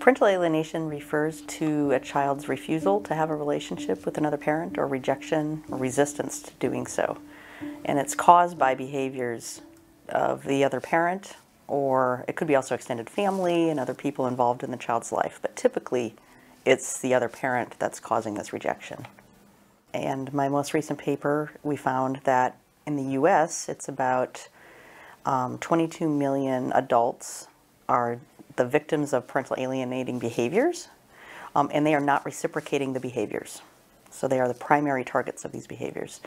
Parental alienation refers to a child's refusal to have a relationship with another parent, or rejection or resistance to doing so. And it's caused by behaviors of the other parent, or it could be also extended family and other people involved in the child's life. But typically, it's the other parent that's causing this rejection. And my most recent paper, we found that in the US, it's about 22 million adults are the victims of parental alienating behaviors, and they are not reciprocating the behaviors. So they are the primary targets of these behaviors.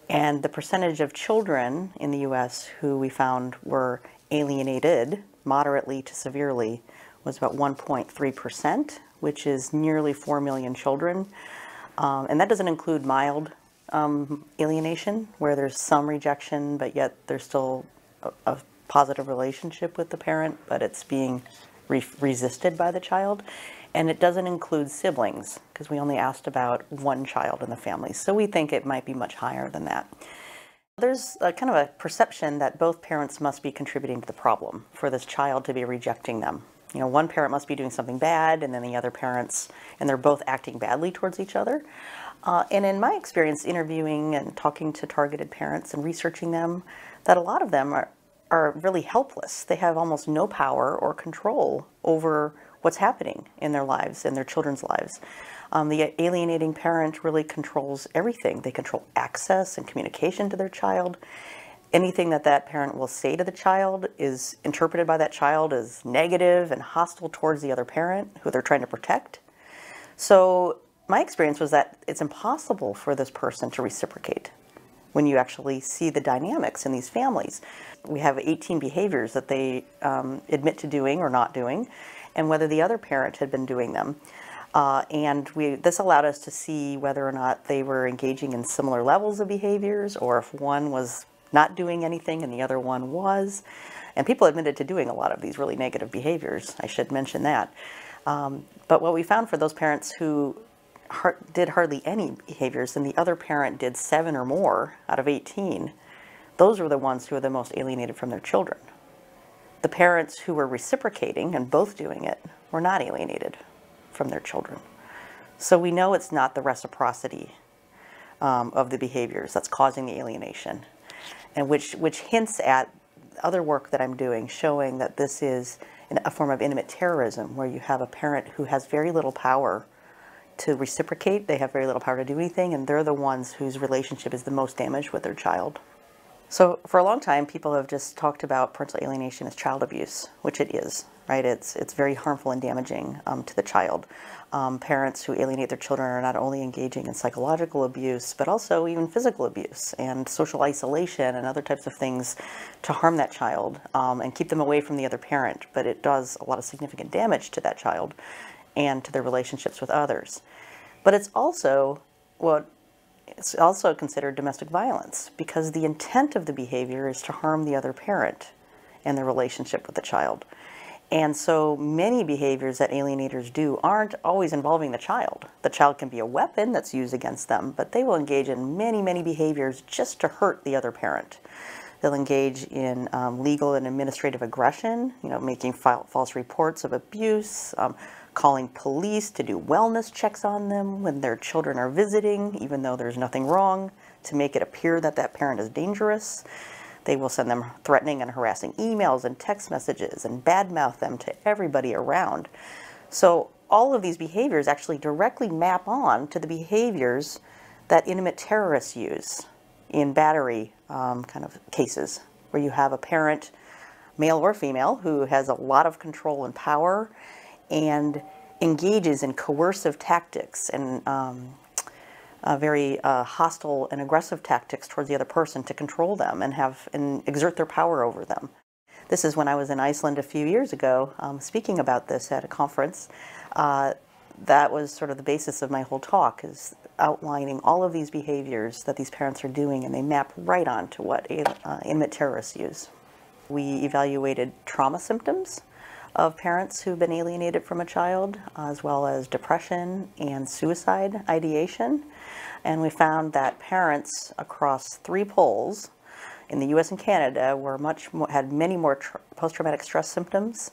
And the percentage of children in the US who we found were alienated moderately to severely was about 1.3%, which is nearly 4 million children. And that doesn't include mild alienation, where there's some rejection, but yet there's still a positive relationship with the parent, but it's being resisted by the child. And it doesn't include siblings, because we only asked about one child in the family. So we think it might be much higher than that. There's a kind of a perception that both parents must be contributing to the problem for this child to be rejecting them. You know, one parent must be doing something bad, and then the other parents, and they're both acting badly towards each other. And in my experience interviewing and talking to targeted parents and researching them, that a lot of them are really helpless. They have almost no power or control over what's happening in their lives, in their children's lives. The alienating parent really controls everything. They control access and communication to their child. Anything that that parent will say to the child is interpreted by that child as negative and hostile towards the other parent who they're trying to protect. So my experience was that it's impossible for this person to reciprocate when you actually see the dynamics in these families. We have 18 behaviors that they admit to doing or not doing, and whether the other parent had been doing them. This allowed us to see whether or not they were engaging in similar levels of behaviors, or if one was not doing anything and the other one was. And people admitted to doing a lot of these really negative behaviors. I should mention that. But what we found for those parents who did hardly any behaviors and the other parent did 7 or more out of 18, those were the ones who were the most alienated from their children. The parents who were reciprocating and both doing it were not alienated from their children. So we know it's not the reciprocity of the behaviors that's causing the alienation, and which hints at other work that I'm doing showing that this is a form of intimate terrorism, where you have a parent who has very little power to reciprocate. They have very little power to do anything, and they're the ones whose relationship is the most damaged with their child. So for a long time, people have just talked about parental alienation as child abuse, which it is, right? It's very harmful and damaging to the child. Parents who alienate their children are not only engaging in psychological abuse, but also even physical abuse and social isolation and other types of things to harm that child and keep them away from the other parent. But it does a lot of significant damage to that child and to their relationships with others. But it's also considered domestic violence, because the intent of the behavior is to harm the other parent and their relationship with the child. And so many behaviors that alienators do aren't always involving the child. The child can be a weapon that's used against them, but they will engage in many, many behaviors just to hurt the other parent. They'll engage in legal and administrative aggression, making false reports of abuse, calling police to do wellness checks on them when their children are visiting, even though there's nothing wrong, to make it appear that that parent is dangerous. They will send them threatening and harassing emails and text messages and badmouth them to everybody around. So all of these behaviors actually directly map on to the behaviors that intimate terrorists use in battery kind of cases, where you have a parent, male or female, who has a lot of control and power and engages in coercive tactics and very hostile and aggressive tactics towards the other person to control them and exert their power over them. This is when I was in Iceland a few years ago speaking about this at a conference. That was sort of the basis of my whole talk, is outlining all of these behaviors that these parents are doing, and they map right on to what intimate terrorists use. We evaluated trauma symptoms of parents who've been alienated from a child, as well as depression and suicide ideation. And we found that parents across 3 polls in the US and Canada had many more post-traumatic stress symptoms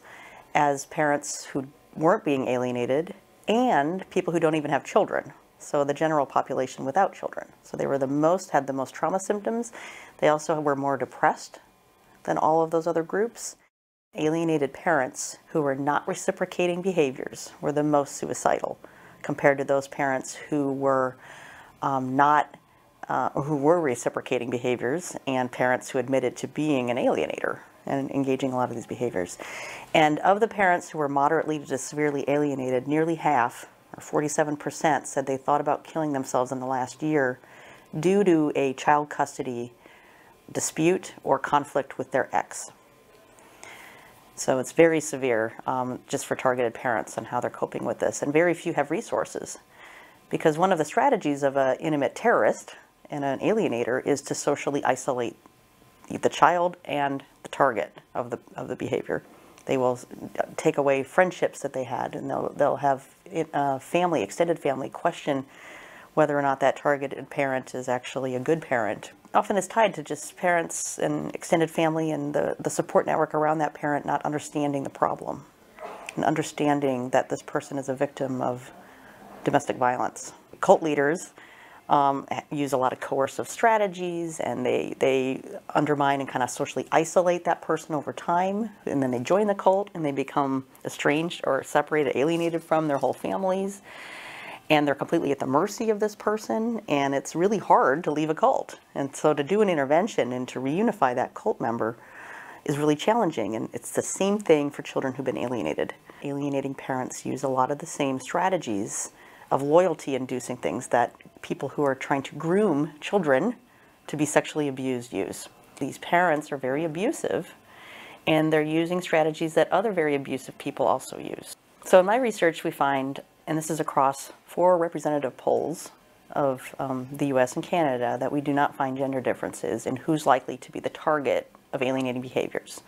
as parents who weren't being alienated, and people who don't even have children. So the general population without children. So they were had the most trauma symptoms. They also were more depressed than all of those other groups. Alienated parents who were not reciprocating behaviors were the most suicidal compared to those parents who were who were reciprocating behaviors, and parents who admitted to being an alienator and engaging a lot of these behaviors. And of the parents who were moderately to severely alienated, nearly half, or 47%, said they thought about killing themselves in the last year due to a child custody dispute or conflict with their ex. So it's very severe just for targeted parents and how they're coping with this. And very few have resources, because one of the strategies of an intimate terrorist and an alienator is to socially isolate the child and the target of the behavior. They will take away friendships that they had, and they'll have family, extended family, question whether or not that targeted parent is actually a good parent. Often it's tied to just parents and extended family and the support network around that parent not understanding the problem and understanding that this person is a victim of domestic violence. Cult leaders use a lot of coercive strategies, and they undermine and kind of socially isolate that person over time, and then they join the cult and they become estranged or separated, alienated from their whole families, and they're completely at the mercy of this person, and it's really hard to leave a cult. And so to do an intervention and to reunify that cult member is really challenging, and it's the same thing for children who've been alienated. Alienating parents use a lot of the same strategies of loyalty-inducing things that people who are trying to groom children to be sexually abused use. These parents are very abusive, and they're using strategies that other very abusive people also use. So in my research we find, and this is across 4 representative polls of the US and Canada, that we do not find gender differences in who's likely to be the target of alienating behaviors.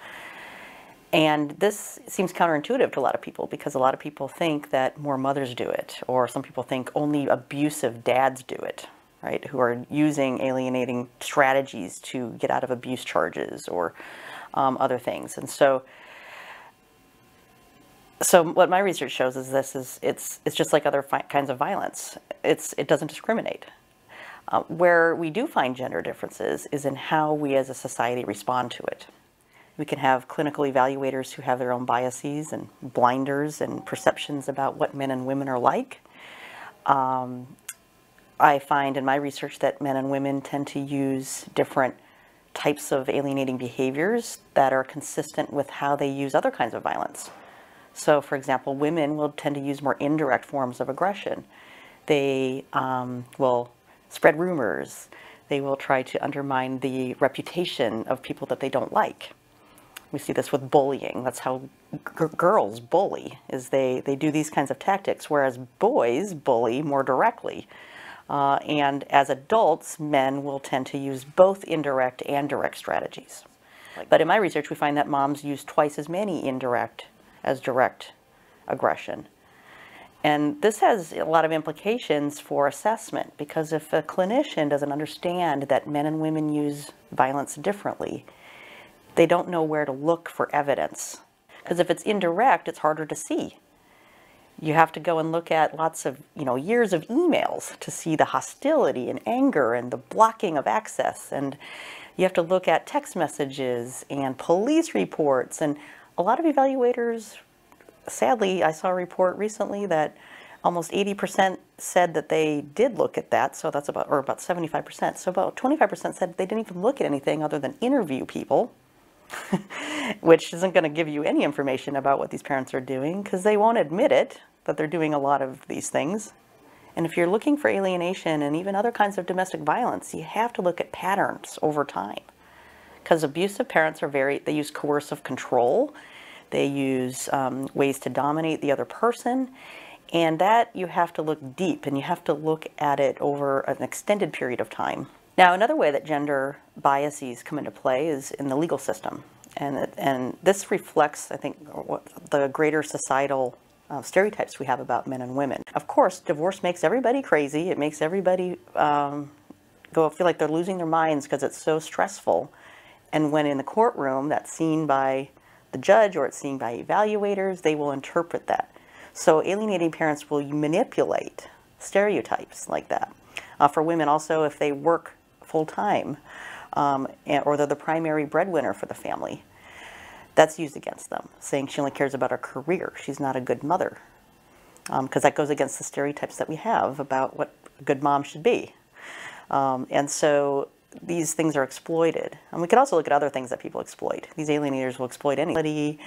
And this seems counterintuitive to a lot of people, because a lot of people think that more mothers do it, or some people think only abusive dads do it, right, who are using alienating strategies to get out of abuse charges or other things. And so what my research shows is it's just like other kinds of violence. It doesn't discriminate. Where we do find gender differences is in how we as a society respond to it. We can have clinical evaluators who have their own biases and blinders and perceptions about what men and women are like. I find in my research that men and women tend to use different types of alienating behaviors that are consistent with how they use other kinds of violence. So, for example, women will tend to use more indirect forms of aggression. They will spread rumors. They will try to undermine the reputation of people that they don't like. We see this with bullying. That's how girls bully, is they do these kinds of tactics, whereas boys bully more directly. And as adults, men will tend to use both indirect and direct strategies. But in my research, we find that moms use twice as many indirect as direct aggression. And this has a lot of implications for assessment, because if a clinician doesn't understand that men and women use violence differently, they don't know where to look for evidence. Because if it's indirect, it's harder to see. You have to go and look at lots of, years of emails to see the hostility and anger and the blocking of access. And you have to look at text messages and police reports. And a lot of evaluators, sadly, I saw a report recently that almost 80% said that they did look at that. So that's about 75%. So about 25% said they didn't even look at anything other than interview people, which isn't going to give you any information about what these parents are doing, because they won't admit it, that they're doing a lot of these things. And if you're looking for alienation and even other kinds of domestic violence, you have to look at patterns over time. Because abusive parents they use coercive control. They use ways to dominate the other person. And that you have to look deep, and you have to look at it over an extended period of time. Now, another way that gender biases come into play is in the legal system. And this reflects, I think, the greater societal stereotypes we have about men and women. Of course, divorce makes everybody crazy. It makes everybody feel like they're losing their minds because it's so stressful. And when in the courtroom, that's seen by the judge or it's seen by evaluators, they will interpret that. So alienating parents will manipulate stereotypes like that. For women also, if they work full-time or they're the primary breadwinner for the family, that's used against them, saying she only cares about her career. She's not a good mother. Because that goes against the stereotypes that we have about what a good mom should be. And so these things are exploited. And we could also look at other things that people exploit. These alienators will exploit anybody,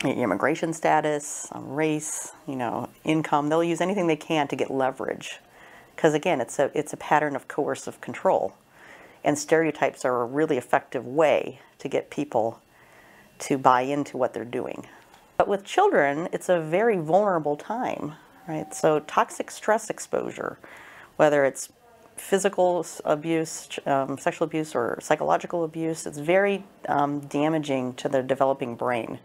immigration status, race, income. They'll use anything they can to get leverage. Because again, it's a pattern of coercive control. And stereotypes are a really effective way to get people to buy into what they're doing. But with children, it's a very vulnerable time, right? So toxic stress exposure, whether it's physical abuse, sexual abuse, or psychological abuse, it's very damaging to the developing brain.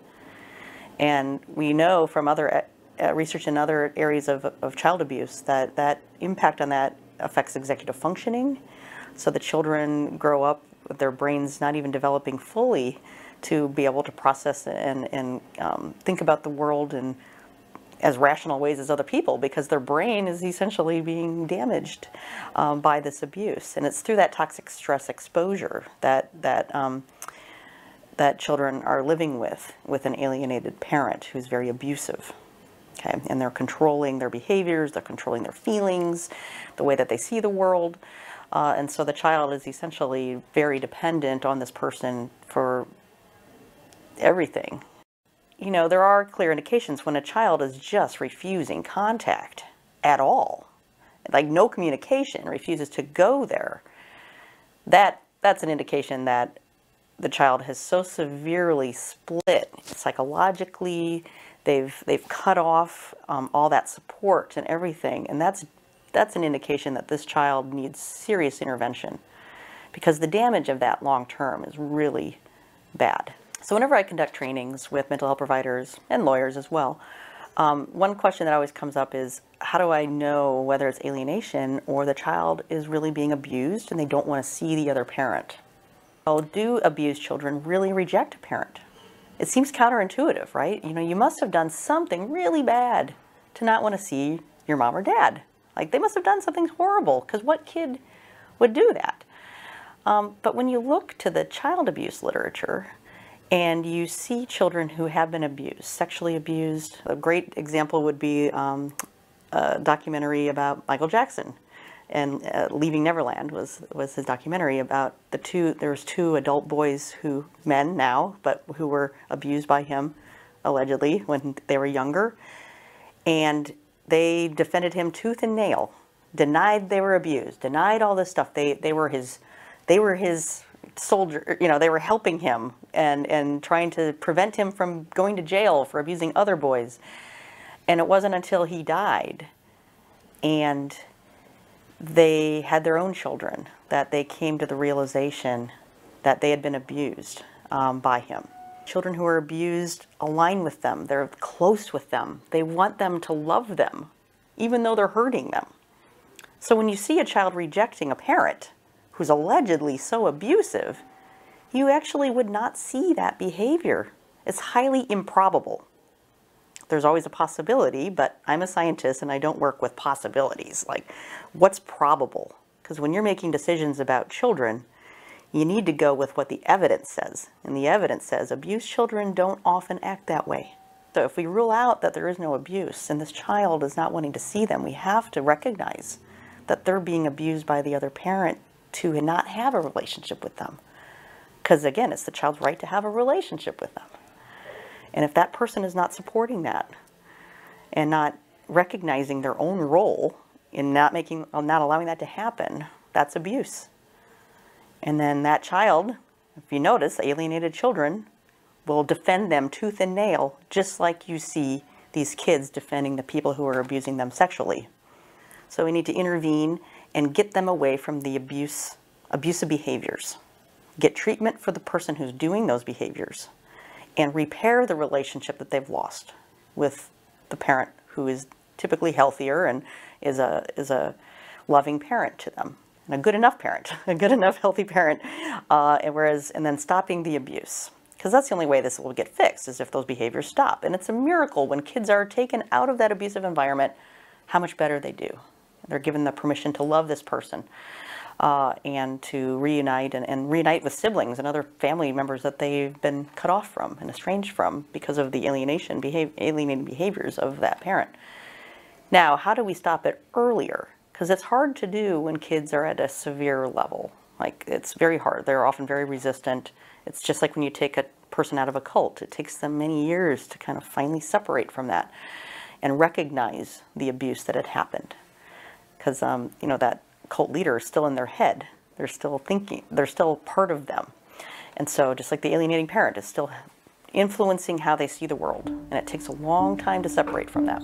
And we know from other research in other areas of child abuse that that impact on that affects executive functioning. So the children grow up with their brains not even developing fully to be able to process and think about the world in as rational ways as other people, because their brain is essentially being damaged by this abuse. And it's through that toxic stress exposure that children are living with an alienated parent who's very abusive. Okay, and they're controlling their behaviors, they're controlling their feelings, the way that they see the world. And so the child is essentially very dependent on this person for everything. There are clear indications when a child is just refusing contact at all, like no communication, refuses to go there. That's an indication that the child has so severely split psychologically. They've cut off all that support and everything, and that's an indication that this child needs serious intervention, because the damage of that long term is really bad. So whenever I conduct trainings with mental health providers and lawyers as well, one question that always comes up is, how do I know whether it's alienation or the child is really being abused and they don't want to see the other parent? Well, do abused children really reject a parent? It seems counterintuitive, right? You must have done something really bad to not want to see your mom or dad. Like, they must have done something horrible, because what kid would do that? But when you look to the child abuse literature, and you see children who have been abused, sexually abused. A great example would be a documentary about Michael Jackson, and Leaving Neverland was his documentary about there was two adult boys men now, but who were abused by him, allegedly, when they were younger. And they defended him tooth and nail, denied they were abused, denied all this stuff. They were his soldier, they were helping him and trying to prevent him from going to jail for abusing other boys. And it wasn't until he died and they had their own children that they came to the realization that they had been abused by him. Children who are abused align with them. They're close with them. They want them to love them, even though they're hurting them. So when you see a child rejecting a parent who's allegedly so abusive, you actually would not see that behavior. It's highly improbable. There's always a possibility, but I'm a scientist and I don't work with possibilities. Like, what's probable? Because when you're making decisions about children, you need to go with what the evidence says. And the evidence says abused children don't often act that way. So if we rule out that there is no abuse and this child is not wanting to see them, we have to recognize that they're being abused by the other parent to not have a relationship with them. Because again, it's the child's right to have a relationship with them. And if that person is not supporting that and not recognizing their own role in not allowing that to happen, that's abuse. And then that child, if you notice, alienated children will defend them tooth and nail, just like you see these kids defending the people who are abusing them sexually. So we need to intervene and get them away from the abusive behaviors. Get treatment for the person who's doing those behaviors and repair the relationship that they've lost with the parent who is typically healthier and is a loving parent to them, and a good enough parent, a good enough healthy parent, and then stopping the abuse. Because that's the only way this will get fixed, is if those behaviors stop. And it's a miracle when kids are taken out of that abusive environment, how much better they do. They're given the permission to love this person and to reunite and reunite with siblings and other family members that they've been cut off from and estranged from because of the alienating behaviors of that parent. Now, how do we stop it earlier? Because it's hard to do when kids are at a severe level. Like, it's very hard. They're often very resistant. It's just like when you take a person out of a cult. It takes them many years to kind of finally separate from that and recognize the abuse that had happened. Because, you know, that cult leader is still in their head. They're still thinking. They're still part of them. And so just like the alienating parent is still influencing how they see the world. And it takes a long time to separate from that.